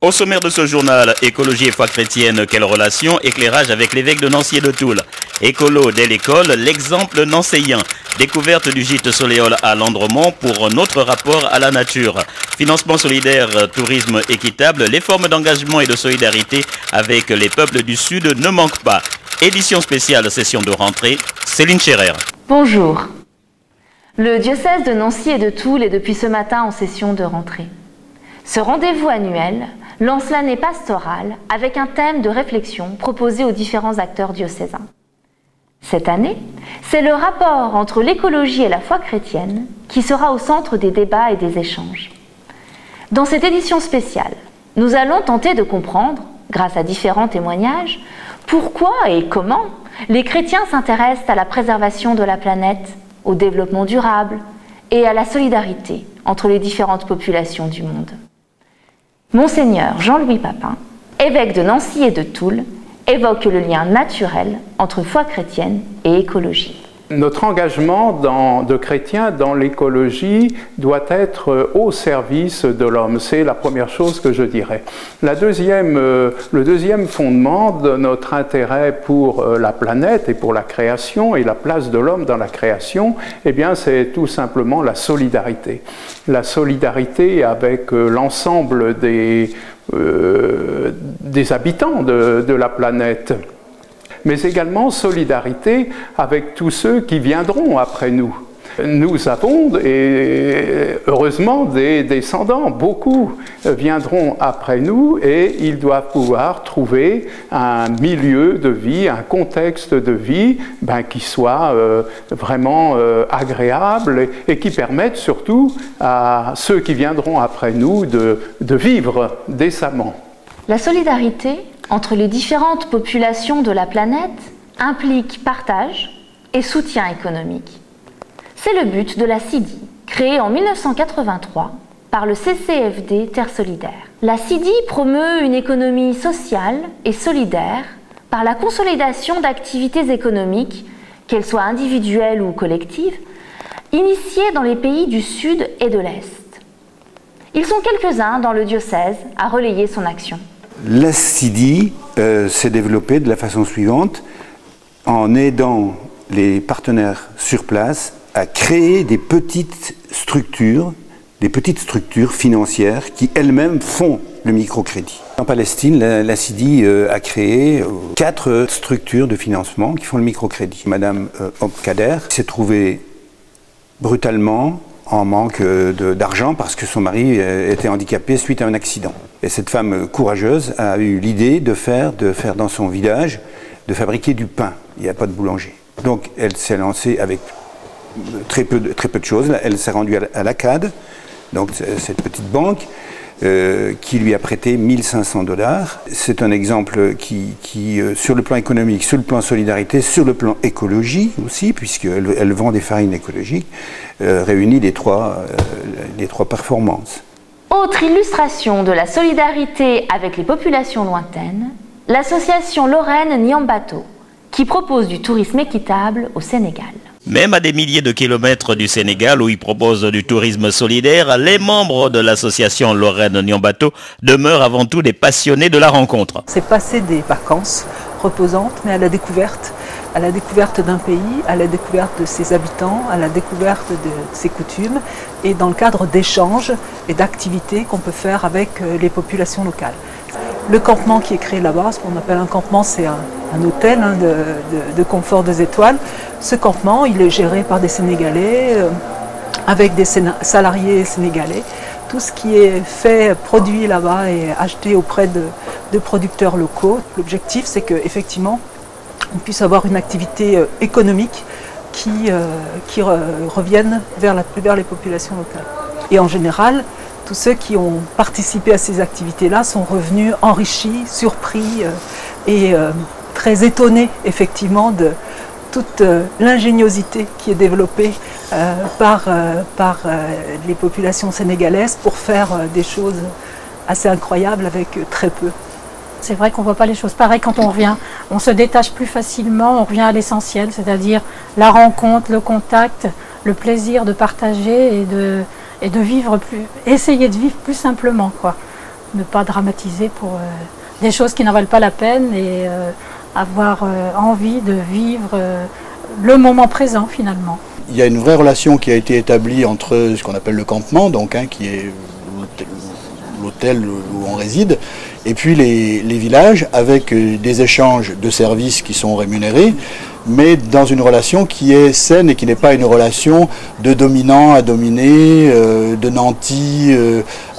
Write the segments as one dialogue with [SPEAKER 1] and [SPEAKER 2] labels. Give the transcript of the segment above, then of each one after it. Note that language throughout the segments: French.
[SPEAKER 1] Au sommaire de ce journal, écologie et foi chrétienne, quelle relation? Éclairage avec l'évêque de Nancy et de Toul. Écolo dès l'école, l'exemple nancéien. Découverte du gîte Soléole à Landremont pour notre rapport à la nature. Financement solidaire, tourisme équitable, les formes d'engagement et de solidarité avec les peuples du Sud ne manquent pas. Édition spéciale session de rentrée, Céline Scherer.
[SPEAKER 2] Bonjour. Le diocèse de Nancy et de Toul est depuis ce matin en session de rentrée. Ce rendez-vous annuel lance l'année pastorale avec un thème de réflexion proposé aux différents acteurs diocésains. Cette année, c'est le rapport entre l'écologie et la foi chrétienne qui sera au centre des débats et des échanges. Dans cette édition spéciale, nous allons tenter de comprendre, grâce à différents témoignages, pourquoi et comment les chrétiens s'intéressent à la préservation de la planète, au développement durable et à la solidarité entre les différentes populations du monde. Monseigneur Jean-Louis Papin, évêque de Nancy et de Toul, évoque le lien naturel entre foi chrétienne et écologie.
[SPEAKER 3] Notre engagement de chrétiens dans l'écologie doit être au service de l'homme. C'est la première chose que je dirais. Le deuxième fondement de notre intérêt pour la planète et pour la création et la place de l'homme dans la création, eh bien, c'est tout simplement la solidarité. La solidarité avec l'ensemble des habitants de la planète, mais également solidarité avec tous ceux qui viendront après nous. Nous avons, et heureusement, des descendants. Beaucoup viendront après nous et ils doivent pouvoir trouver un milieu de vie, un contexte de vie qui soit vraiment agréable et qui permette surtout à ceux qui viendront après nous de vivre décemment.
[SPEAKER 2] La solidarité entre les différentes populations de la planète implique partage et soutien économique. C'est le but de la CIDI, créée en 1983 par le CCFD Terre Solidaire. La CIDI promeut une économie sociale et solidaire par la consolidation d'activités économiques, qu'elles soient individuelles ou collectives, initiées dans les pays du Sud et de l'Est. Ils sont quelques-uns dans le diocèse à relayer son action.
[SPEAKER 4] La CIDI s'est développée de la façon suivante, en aidant les partenaires sur place à créer des petites structures financières qui elles-mêmes font le microcrédit. En Palestine, la CIDI a créé 4 structures de financement qui font le microcrédit. Madame Obkader s'est trouvée brutalement en manque d'argent parce que son mari était handicapé suite à un accident. Et cette femme courageuse a eu l'idée de faire dans son village, de fabriquer du pain. Il n'y a pas de boulanger. Donc elle s'est lancée avec très peu de choses. Elle s'est rendue à l'ACAD, donc cette petite banque, qui lui a prêté 1 500 $. C'est un exemple qui, sur le plan économique, sur le plan solidarité, sur le plan écologie aussi, puisqu'elle vend des farines écologiques, réunit les trois performances.
[SPEAKER 2] Autre illustration de la solidarité avec les populations lointaines, l'association Lorraine Nyambato, qui propose du tourisme équitable au Sénégal.
[SPEAKER 1] Même à des milliers de kilomètres du Sénégal, où ils proposent du tourisme solidaire, les membres de l'association Lorraine Nyambato demeurent avant tout des passionnés de la rencontre.
[SPEAKER 5] C'est passer des vacances reposantes, mais à la découverte d'un pays, à la découverte de ses habitants, à la découverte de ses coutumes, et dans le cadre d'échanges et d'activités qu'on peut faire avec les populations locales. Le campement qui est créé là-bas, ce qu'on appelle un campement, c'est un hôtel de confort 2 étoiles. Ce campement, il est géré par des Sénégalais, avec des salariés sénégalais. Tout ce qui est fait, produit là-bas est acheté auprès de producteurs locaux. L'objectif, c'est qu'effectivement, on puisse avoir une activité économique qui revienne vers les populations locales. Et en général, tous ceux qui ont participé à ces activités-là sont revenus enrichis, surpris et très étonnés effectivement de toute l'ingéniosité qui est développée par les populations sénégalaises pour faire des choses assez incroyables avec très peu.
[SPEAKER 6] C'est vrai qu'on ne voit pas les choses pareilles quand on revient. On se détache plus facilement, on revient à l'essentiel, c'est-à-dire la rencontre, le contact, le plaisir de partager et de vivre essayer de vivre plus simplement, quoi. ne pas dramatiser pour des choses qui n'en valent pas la peine et avoir envie de vivre le moment présent finalement.
[SPEAKER 7] Il y a une vraie relation qui a été établie entre ce qu'on appelle le campement, donc qui est l'hôtel où on réside, et puis les villages, avec des échanges de services qui sont rémunérés, mais dans une relation qui est saine et qui n'est pas une relation de dominant à dominé, de nanti,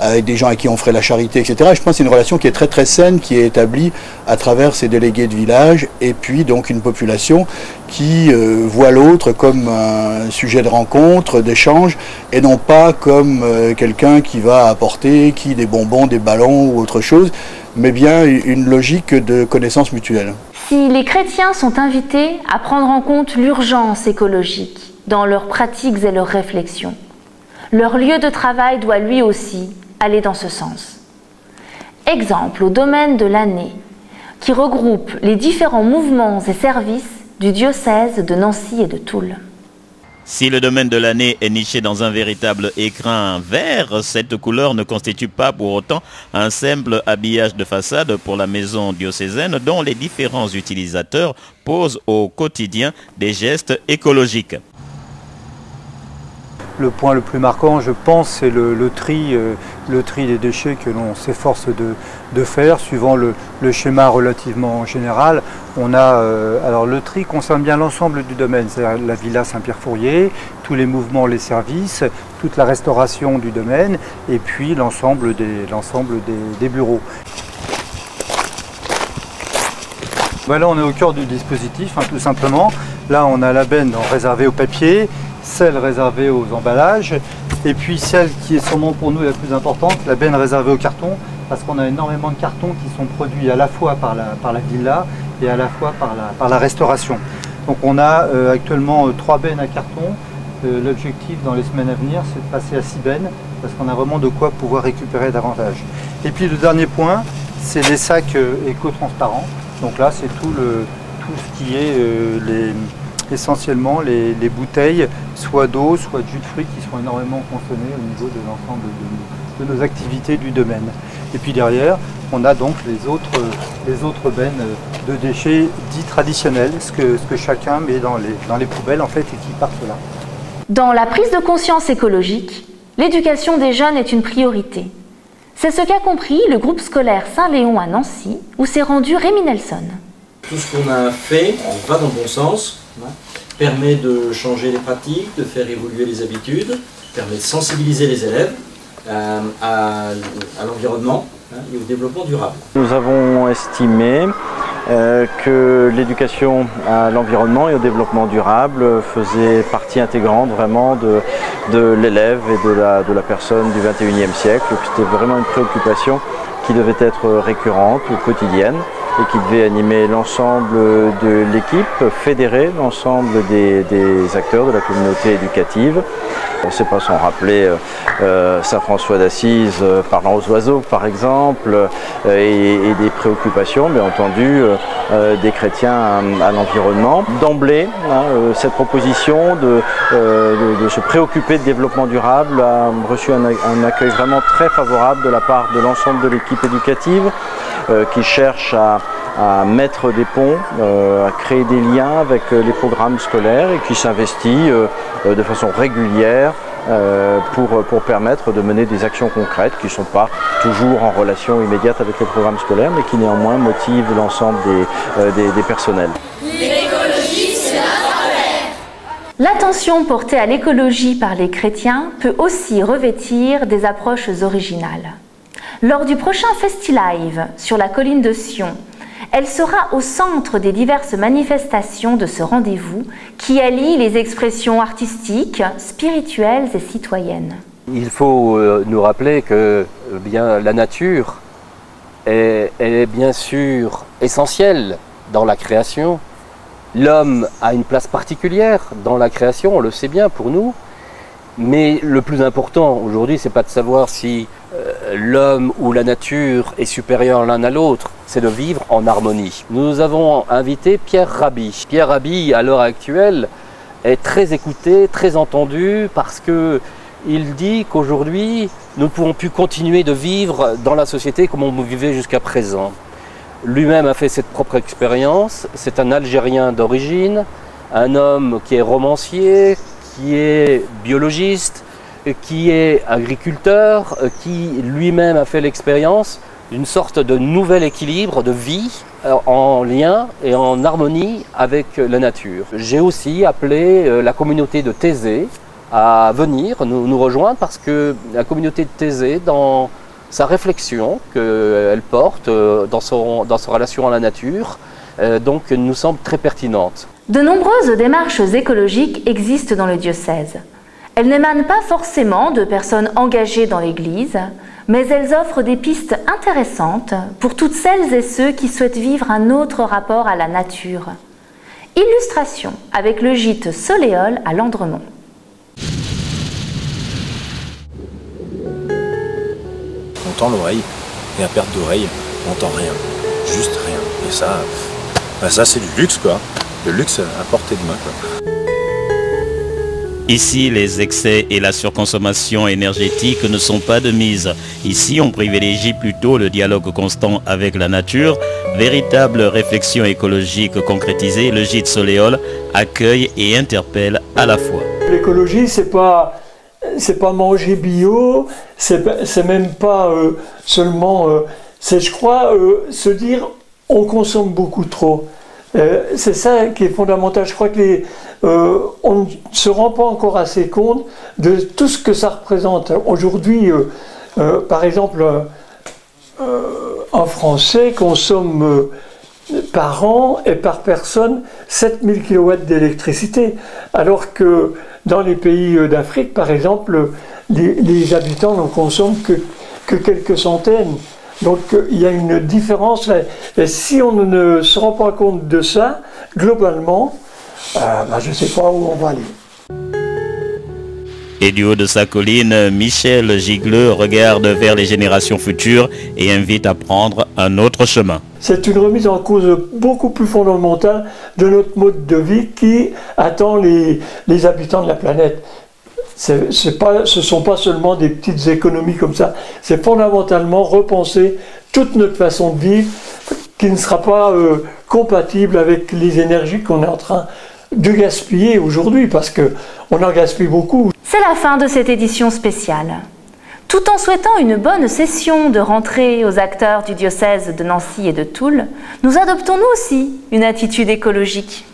[SPEAKER 7] avec des gens à qui on ferait la charité, etc. Je pense que c'est une relation qui est très très saine, qui est établie à travers ces délégués de village, et puis donc une population qui voit l'autre comme un sujet de rencontre, d'échange, et non pas comme quelqu'un qui va apporter des bonbons, des ballons ou autre chose, mais bien une logique de connaissance mutuelle.
[SPEAKER 2] Si les chrétiens sont invités à prendre en compte l'urgence écologique dans leurs pratiques et leurs réflexions, leur lieu de travail doit lui aussi aller dans ce sens. Exemple au domaine de l'année, qui regroupe les différents mouvements et services du diocèse de Nancy et de Toul.
[SPEAKER 1] Si le domaine de l'année est niché dans un véritable écrin vert, cette couleur ne constitue pas pour autant un simple habillage de façade pour la maison diocésaine dont les différents utilisateurs posent au quotidien des gestes écologiques.
[SPEAKER 8] Le point le plus marquant, je pense, c'est le tri des déchets que l'on s'efforce de faire, suivant le schéma relativement général. Alors le tri concerne bien l'ensemble du domaine, c'est-à-dire la Villa Saint-Pierre-Fourier, tous les mouvements, les services, toute la restauration du domaine, et puis l'ensemble des bureaux. Là, on est au cœur du dispositif, tout simplement. Là, on a la benne réservée au papier, celle réservée aux emballages, et puis celle qui est sûrement pour nous la plus importante, la benne réservée au carton, parce qu'on a énormément de cartons qui sont produits à la fois par la villa et à la fois par la restauration. Donc on a actuellement 3 bennes à carton. L'objectif dans les semaines à venir, c'est de passer à 6 bennes, parce qu'on a vraiment de quoi pouvoir récupérer davantage. Et puis le dernier point, c'est les sacs éco-transparents. Donc là, c'est tout ce qui est essentiellement les bouteilles, soit d'eau, soit de jus de fruits, qui sont énormément consommées au niveau de l'ensemble de nos activités du domaine. Et puis derrière, on a donc les autres bennes de déchets dits traditionnels, ce que chacun met dans les poubelles en fait et qui partent là.
[SPEAKER 2] Dans la prise de conscience écologique, l'éducation des jeunes est une priorité. C'est ce qu'a compris le groupe scolaire Saint-Léon à Nancy, où s'est rendu Rémi Nelson.
[SPEAKER 9] Tout ce qu'on a fait va dans le bon sens, permet de changer les pratiques, de faire évoluer les habitudes, permet de sensibiliser les élèves à l'environnement et au développement durable.
[SPEAKER 10] Nous avons estimé que l'éducation à l'environnement et au développement durable faisait partie intégrante vraiment de l'élève et de la personne du XXIe siècle. C'était vraiment une préoccupation qui devait être récurrente ou quotidienne et qui devait animer l'ensemble de l'équipe, fédérer l'ensemble des acteurs de la communauté éducative. On ne sait pas sans rappeler Saint François d'Assise parlant aux oiseaux par exemple, et des préoccupations bien entendu des chrétiens à l'environnement. D'emblée, cette proposition de se préoccuper de développement durable a reçu un accueil vraiment très favorable de la part de l'ensemble de l'équipe éducative qui cherche à mettre des ponts, à créer des liens avec les programmes scolaires et qui s'investit de façon régulière pour permettre de mener des actions concrètes qui ne sont pas toujours en relation immédiate avec les programmes scolaires mais qui néanmoins motivent l'ensemble des personnels.
[SPEAKER 2] L'écologie, c'est notre affaire. L'attention portée à l'écologie par les chrétiens peut aussi revêtir des approches originales. Lors du prochain FestiLive sur la colline de Sion, elle sera au centre des diverses manifestations de ce rendez-vous qui allie les expressions artistiques, spirituelles et citoyennes.
[SPEAKER 11] Il faut nous rappeler que la nature est bien sûr essentielle dans la création. L'homme a une place particulière dans la création, on le sait bien pour nous. Mais le plus important aujourd'hui, c'est pas de savoir si l'homme ou la nature est supérieur l'un à l'autre, c'est de vivre en harmonie. Nous avons invité Pierre Rabhi. Pierre Rabhi, à l'heure actuelle, est très écouté, très entendu, parce que il dit qu'aujourd'hui, nous ne pouvons plus continuer de vivre dans la société comme on vivait jusqu'à présent. Lui-même a fait cette propre expérience, c'est un Algérien d'origine, un homme qui est romancier, qui est biologiste, qui est agriculteur, qui lui-même a fait l'expérience d'une sorte de nouvel équilibre de vie en lien et en harmonie avec la nature. J'ai aussi appelé la communauté de Thésée à venir nous rejoindre parce que la communauté de Thésée, dans sa réflexion qu'elle porte dans sa relation à la nature, donc nous semble très pertinente.
[SPEAKER 2] De nombreuses démarches écologiques existent dans le diocèse. Elles n'émanent pas forcément de personnes engagées dans l'Église, mais elles offrent des pistes intéressantes pour toutes celles et ceux qui souhaitent vivre un autre rapport à la nature. Illustration avec le gîte Soléole à Landremont.
[SPEAKER 12] On tend l'oreille, et à perte d'oreille, on n'entend rien. Juste rien. Et ça, ça c'est du luxe quoi. Le luxe à portée de main quoi.
[SPEAKER 1] Ici, les excès et la surconsommation énergétique ne sont pas de mise. Ici, on privilégie plutôt le dialogue constant avec la nature. Véritable réflexion écologique concrétisée, le gîte Soléole accueille et interpelle à la fois.
[SPEAKER 13] L'écologie, c'est pas manger bio, c'est même pas seulement, c'est je crois se dire on consomme beaucoup trop. C'est ça qui est fondamental. Je crois que on ne se rend pas encore assez compte de tout ce que ça représente. Aujourd'hui, par exemple, un Français consomme par an et par personne 7000 kW d'électricité, alors que dans les pays d'Afrique, par exemple, les habitants n'en consomment que quelques centaines. Donc il y a une différence là. Et si on ne se rend pas compte de ça, globalement, je ne sais pas où on va aller.
[SPEAKER 1] Et du haut de sa colline, Michel Gigleux regarde vers les générations futures et invite à prendre un autre chemin.
[SPEAKER 13] C'est une remise en cause beaucoup plus fondamentale de notre mode de vie qui attend les habitants de la planète. Ce ne sont pas seulement des petites économies comme ça, c'est fondamentalement repenser toute notre façon de vivre qui ne sera pas compatible avec les énergies qu'on est en train de gaspiller aujourd'hui, parce qu'on en gaspille beaucoup.
[SPEAKER 2] C'est la fin de cette édition spéciale. Tout en souhaitant une bonne session de rentrée aux acteurs du diocèse de Nancy et de Toul, nous adoptons nous aussi une attitude écologique.